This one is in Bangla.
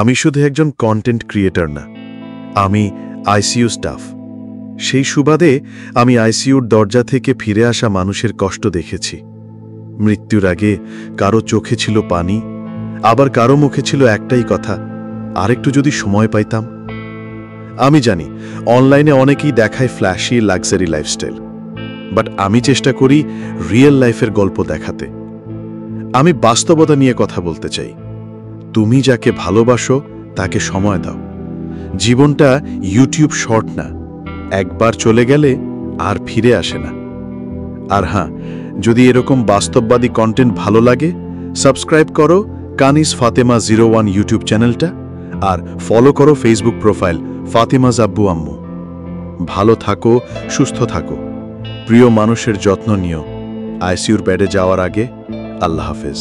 আমি শুধু একজন কন্টেন্ট ক্রিয়েটর না, আমি আইসিইউ স্টাফ। সেই সুবাদে আমি আইসিইউর দরজা থেকে ফিরে আসা মানুষের কষ্ট দেখেছি। মৃত্যুর আগে কারো চোখে ছিল পানি, আবার কারো মুখে ছিল একটাই কথা, আরেকটু যদি সময় পাইতাম। আমি জানি অনলাইনে অনেকেই দেখায় ফ্ল্যাশি লাক্সারি লাইফস্টাইল, বাট আমি চেষ্টা করি রিয়েল লাইফের গল্প দেখাতে। আমি বাস্তবতা নিয়ে কথা বলতে চাই। তুমি যাকে ভালোবাসো তাকে সময় দাও। জীবনটা ইউটিউব শর্ট না, একবার চলে গেলে আর ফিরে আসে না। আর হ্যাঁ, যদি এরকম বাস্তববাদী কন্টেন্ট ভালো লাগে, সাবস্ক্রাইব করো কানিজ ফাতেমা 01 ইউটিউব চ্যানেলটা, আর ফলো করো ফেসবুক প্রোফাইল ফাতেমাজ আব্বু আম্মু। ভালো থাকো, সুস্থ থাকো, প্রিয় মানুষের যত্ন নিও। আইসিইউর বেডে যাওয়ার আগে আল্লাহ হাফেজ।